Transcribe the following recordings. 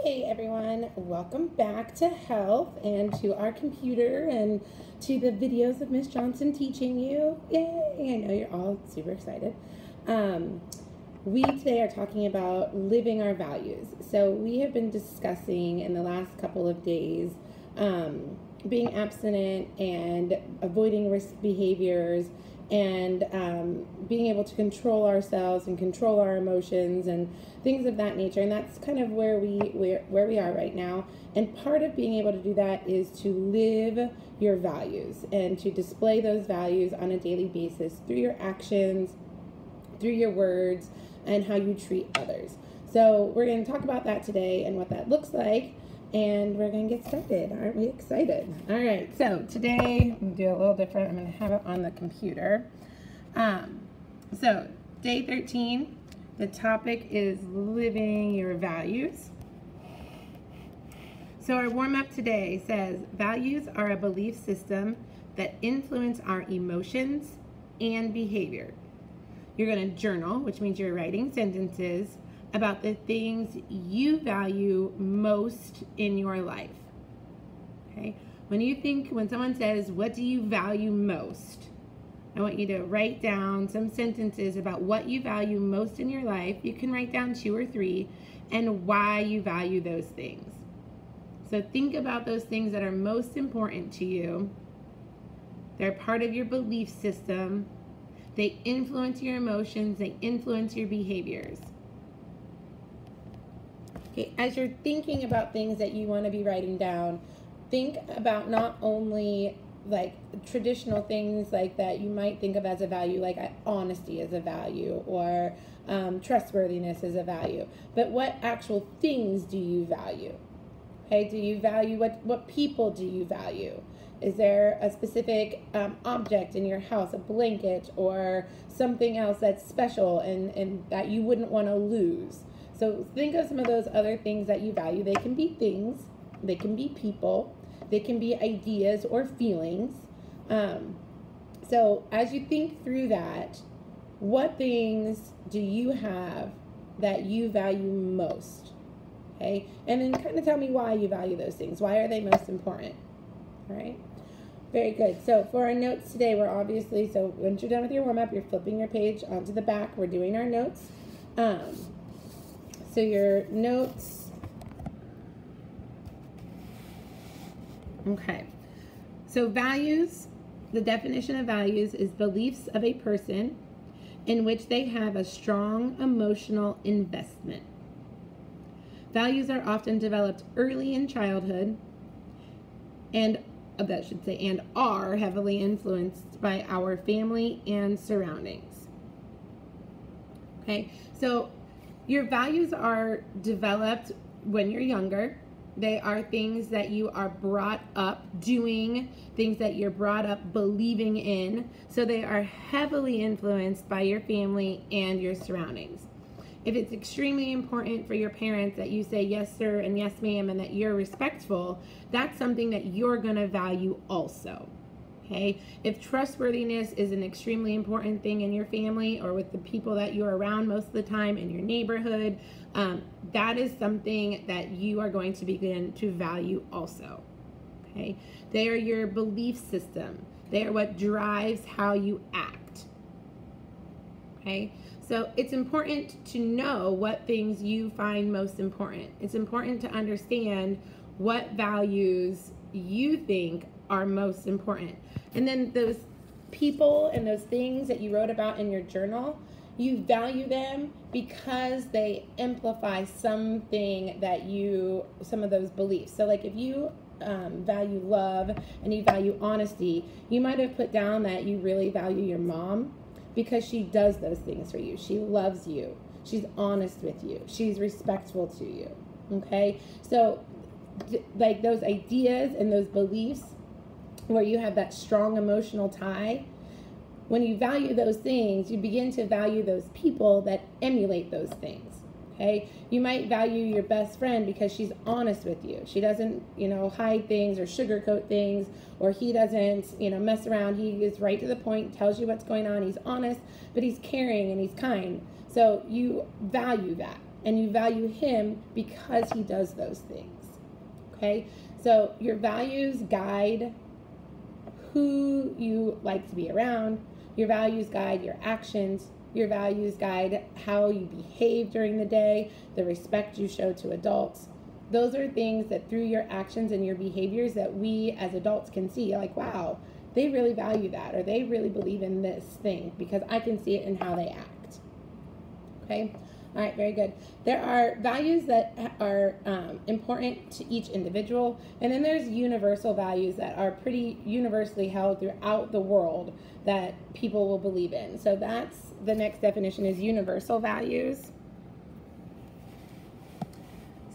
Hey everyone, welcome back to health and to our computer and to the videos of Miss Johnson teaching you. Yay! I know you're all super excited. We today are talking about living our values. So we have been discussing in the last couple of days being abstinent and avoiding risk behaviors and being able to control ourselves and control our emotions and things of that nature. And that's kind of where we are right now. And part of being able to do that is to live your values and to display those values on a daily basis through your actions, through your words, and how you treat others. So we're going to talk about that today and what that looks like. And we're going to get started. Aren't we excited? All right, so today I'm going to do a little different. I'm going to have it on the computer. So day 13, the topic is living your values. So our warm-up today says, values are a belief system that influence our emotions and behavior. You're going to journal, which means you're writing sentences about the things you value most in your life. Okay? When someone says, what do you value most? I want you to write down some sentences about what you value most in your life. You can write down 2 or 3 and why you value those things. So think about those things that are most important to you. They're part of your belief system. They influence your emotions. They influence your behaviors. Okay, as you're thinking about things that you want to be writing down, think about not only like traditional things like that you might think of as a value, like honesty as a value or trustworthiness as a value, but what actual things do you value? Okay, do you value, what people do you value? Is there a specific object in your house, a blanket or something else that's special and that you wouldn't want to lose? So think of some of those other things that you value. They can be things, they can be people, they can be ideas or feelings. So as you think through that, what things do you have that you value most? Okay, and then kind of tell me why you value those things. Why are they most important? All right, very good. So for our notes today, we're obviously, so once you're done with your warm-up, you're flipping your page onto the back. We're doing our notes. So your notes, okay. So values, the definition of values is beliefs of a person in which they have a strong emotional investment. Values are often developed early in childhood and are heavily influenced by our family and surroundings. Okay, so your values are developed when you're younger. They are things that you are brought up doing, things that you're brought up believing in. So they are heavily influenced by your family and your surroundings. If it's extremely important for your parents that you say yes sir and yes ma'am and that you're respectful, that's something that you're going to value also. Okay, if trustworthiness is an extremely important thing in your family or with the people that you're around most of the time in your neighborhood, that is something that you are going to begin to value also. Okay, they are your belief system. They are what drives how you act. Okay, so it's important to know what things you find most important. It's important to understand what values you think are most important. And then those people and those things that you wrote about in your journal, you value them because they amplify something that some of those beliefs. So like if you value love and you value honesty, you might have put down that you really value your mom because she does those things for you. She loves you. She's honest with you. She's respectful to you. Okay? So like those ideas and those beliefs where you have that strong emotional tie, when you value those things, you begin to value those people that emulate those things. Okay, you might value your best friend because she's honest with you. She doesn't, hide things or sugarcoat things, or he doesn't, mess around. He is right to the point, tells you what's going on. He's honest, but he's caring and he's kind. So you value that. and you value him because he does those things. Okay? So your values guide who you like to be around. Your values guide your actions. Your values guide how you behave during the day, the respect you show to adults. Those are things that through your actions and your behaviors that we as adults can see, like, wow, they really value that, or they really believe in this thing because I can see it in how they act. Okay? All right, very good. There are values that are important to each individual, and then there's universal values that are pretty universally held throughout the world that people will believe in. So that's the next definition, is universal values.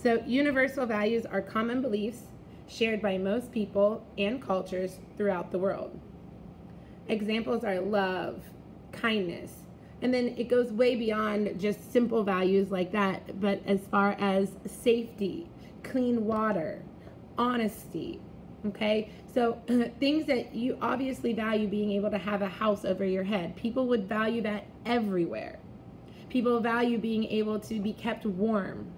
So universal values are common beliefs shared by most people and cultures throughout the world. Examples are love, kindness, and then it goes way beyond just simple values like that, but as far as safety, clean water, honesty, okay? So things that you obviously value, being able to have a house over your head. People would value that everywhere. People value being able to be kept warm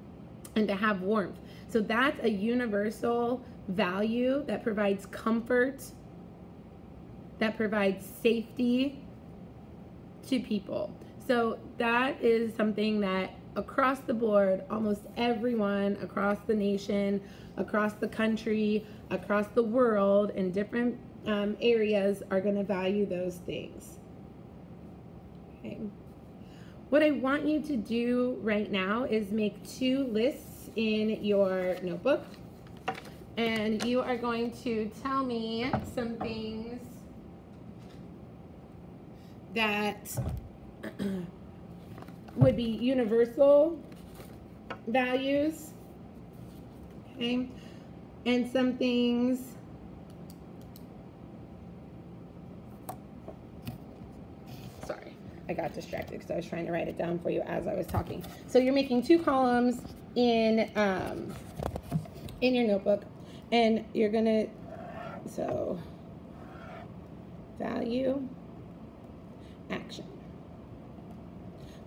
and to have warmth. So that's a universal value that provides comfort, that provides safety to people. So that is something that across the board, almost everyone across the nation, across the country, across the world, in different areas are going to value those things. Okay. What I want you to do right now is make 2 lists in your notebook, and you are going to tell me some things that would be universal values, okay, and some things I got distracted because I was trying to write it down for you as I was talking. So you're making 2 columns in your notebook, and you're gonna, so value, action.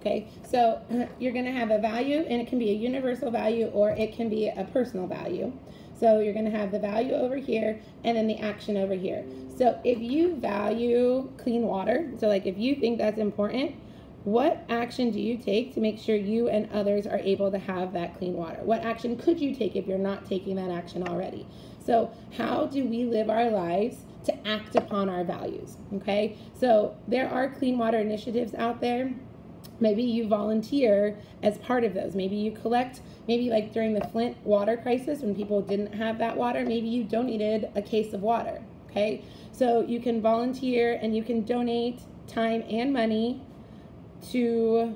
Okay, so you're gonna have a value, and it can be a universal value or it can be a personal value. So you're gonna have the value over here and then the action over here. So if you value clean water, so like if you think that's important, what action do you take to make sure you and others are able to have that clean water? What action could you take if you're not taking that action already? So how do we live our lives to act upon our values? Okay, so there are clean water initiatives out there. Maybe you volunteer as part of those. Maybe you collect, maybe like during the Flint water crisis when people didn't have that water, maybe you donated a case of water, okay? So you can volunteer and you can donate time and money to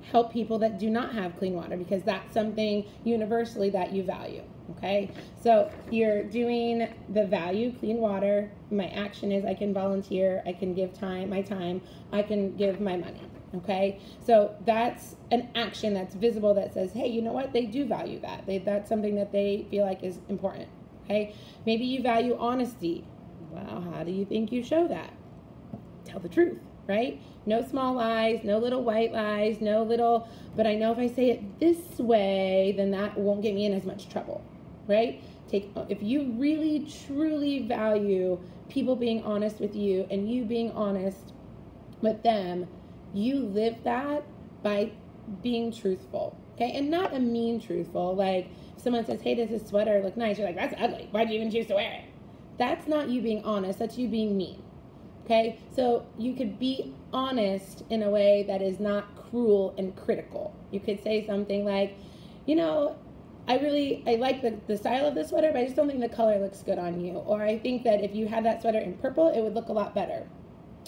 help people that do not have clean water, because that's something universally that you value, okay? So you're doing the value, clean water. My action is I can volunteer, I can give my time, I can give my money, okay? So that's an action that's visible that says, hey, you know what? They do value that. That's something that they feel like is important, okay? Maybe you value honesty. Well, how do you think you show that? Tell the truth, right? No small lies, no little white lies, no little, but I know if I say it this way, then that won't get me in as much trouble, right? If you really, truly value people being honest with you and you being honest with them, you live that by being truthful, okay? And not a mean truthful, like if someone says, hey, does this sweater look nice? You're like, that's ugly. Why'd you even choose to wear it? That's not you being honest, that's you being mean, okay? So you could be honest in a way that is not cruel and critical. You could say something like, you know, I like the style of this sweater, but I just don't think the color looks good on you. Or I think that if you had that sweater in purple, it would look a lot better.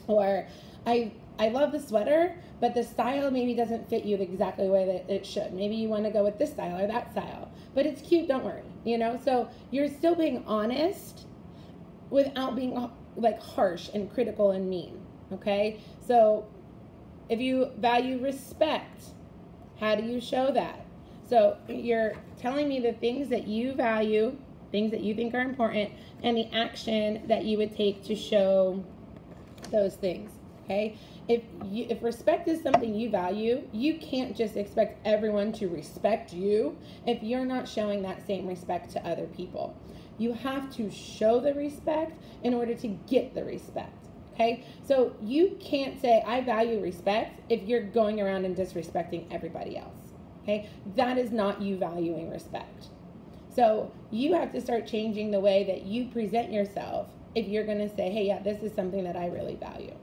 Or I love the sweater, but the style maybe doesn't fit you exactly the way that it should. Maybe you want to go with this style or that style, but it's cute, don't worry, you know? So you're still being honest without being like harsh and critical and mean, okay? So if you value respect, how do you show that? So you're telling me the things that you value, things that you think are important, and the action that you would take to show those things. Okay? If respect is something you value, you can't just expect everyone to respect you if you're not showing that same respect to other people. You have to show the respect in order to get the respect. Okay? So you can't say, I value respect, if you're going around and disrespecting everybody else. Okay? That is not you valuing respect. So you have to start changing the way that you present yourself if you're going to say, hey, yeah, this is something that I really value.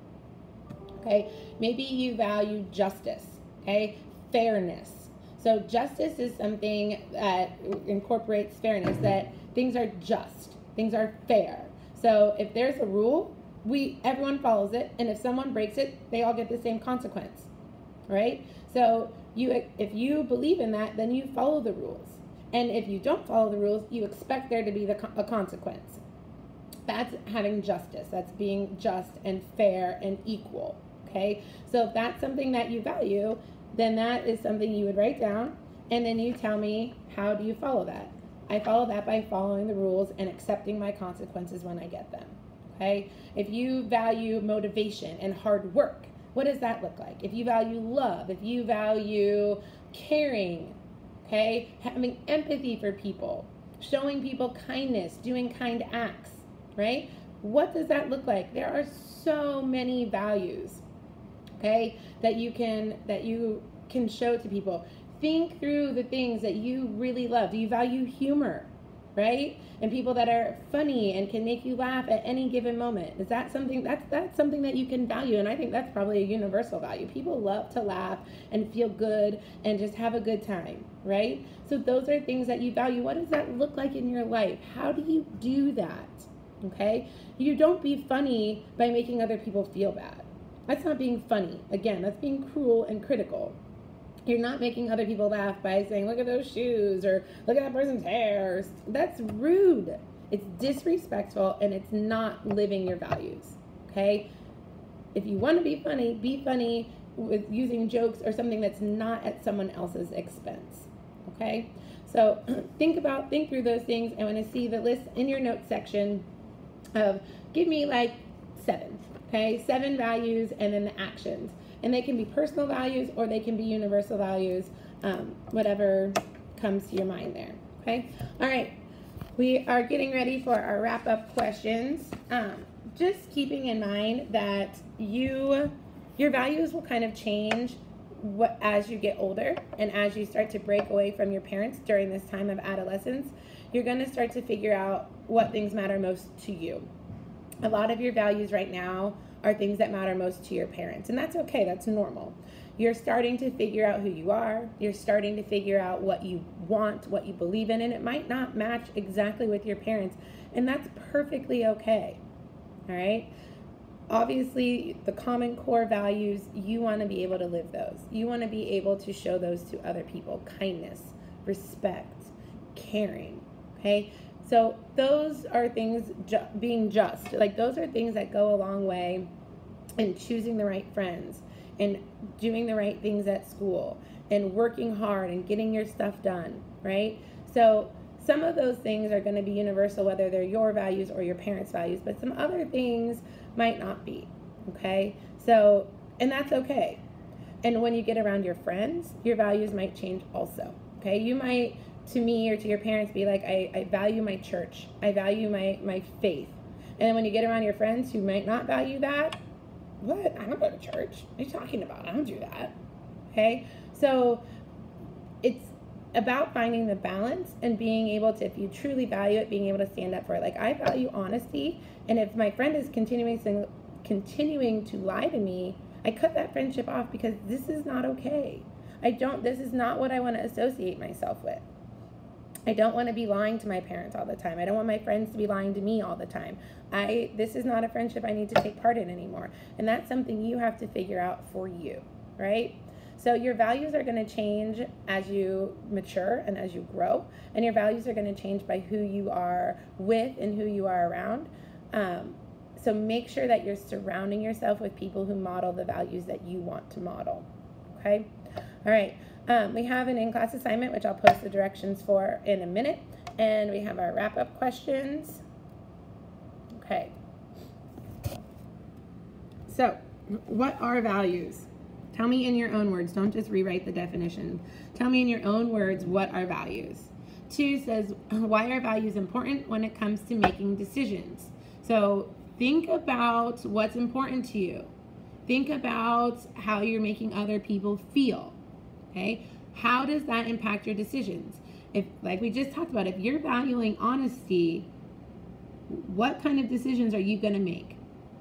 Okay? Maybe you value justice. Okay? Fairness. So justice is something that incorporates fairness, that things are just, things are fair. So if there's a rule, everyone follows it, and if someone breaks it, they all get the same consequence, right? So if you believe in that, then you follow the rules. And if you don't follow the rules, you expect there to be a consequence. That's having justice. That's being just and fair and equal, okay? So if that's something that you value, then that is something you would write down, and then you tell me, how do you follow that? I follow that by following the rules and accepting my consequences when I get them. Okay? If you value motivation and hard work, what does that look like? If you value love, if you value caring, okay, having empathy for people, showing people kindness, doing kind acts, right? What does that look like? There are so many values, okay, that you can show to people. Think through the things that you really love. Do you value humor, right? And people that are funny and can make you laugh at any given moment. Is that something that's something that you can value? And I think that's probably a universal value. People love to laugh and feel good and just have a good time, right? So those are things that you value. What does that look like in your life? How do you do that? Okay? You don't be funny by making other people feel bad. That's not being funny. Again, that's being cruel and critical. You're not making other people laugh by saying, look at those shoes, or look at that person's hair. That's rude. It's disrespectful, and it's not living your values, okay? If you want to be funny with using jokes or something that's not at someone else's expense, okay? So think through those things. I want to see the list in your notes section of, give me like 7, okay? 7 values and then the actions. And they can be personal values or they can be universal values, whatever comes to your mind there, okay? All right, we are getting ready for our wrap-up questions. Just keeping in mind that your values will kind of change as you get older and as you start to break away from your parents during this time of adolescence. You're going to start to figure out what things matter most to you. A lot of your values right now are things that matter most to your parents, and that's okay. That's normal. You're starting to figure out who you are. You're starting to figure out what you want, what you believe in, and it might not match exactly with your parents, and that's perfectly okay. All right? Obviously, the common core values, you want to be able to live those. You want to be able to show those to other people. Kindness, respect, caring, okay? So those are things, being just, like those are things that go a long way in choosing the right friends and doing the right things at school and working hard and getting your stuff done, right? So some of those things are going to be universal, whether they're your values or your parents' values, but some other things might not be, okay? So, and that's okay. And when you get around your friends, your values might change also, okay? You might, to me or to your parents, be like, I value my church. I value my faith. And then when you get around your friends who might not value that, what? I don't go to church. What are you talking about? I don't do that. Okay? So it's about finding the balance and being able to, if you truly value it, being able to stand up for it. Like, I value honesty, and if my friend is continuing to lie to me, I cut that friendship off because this is not okay. This is not what I want to associate myself with. I don't want to be lying to my parents all the time. I don't want my friends to be lying to me all the time. This is not a friendship I need to take part in anymore. And that's something you have to figure out for you, right? So your values are going to change as you mature and as you grow. And your values are going to change by who you are with and who you are around. So make sure that you're surrounding yourself with people who model the values that you want to model, okay? All right. We have an in-class assignment, which I'll post the directions for in a minute. And we have our wrap-up questions. Okay. So What are values? Tell me in your own words. Don't just rewrite the definition. Tell me in your own words, what are values? 2 says, why are values important when it comes to making decisions? So think about what's important to you. Think about how you're making other people feel. Okay? How does that impact your decisions? If, like we just talked about, if you're valuing honesty, what kind of decisions are you going to make?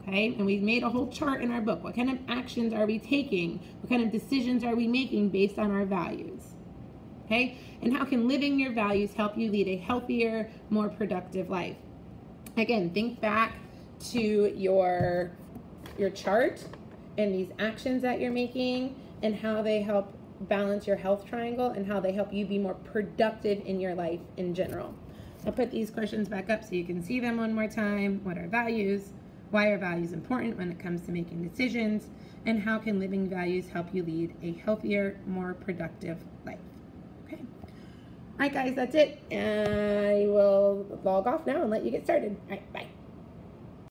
Okay, and we've made a whole chart in our book. What kind of actions are we taking? What kind of decisions are we making based on our values? Okay, and how can living your values help you lead a healthier, more productive life? Again, think back to your chart and these actions that you're making and how they help balance your health triangle and how they help you be more productive in your life in general. I'll put these questions back up so you can see them one more time. What are values? Why are values important when it comes to making decisions? And how can living values help you lead a healthier, more productive life? Okay. All right, guys, that's it. I will log off now and let you get started. All right, bye.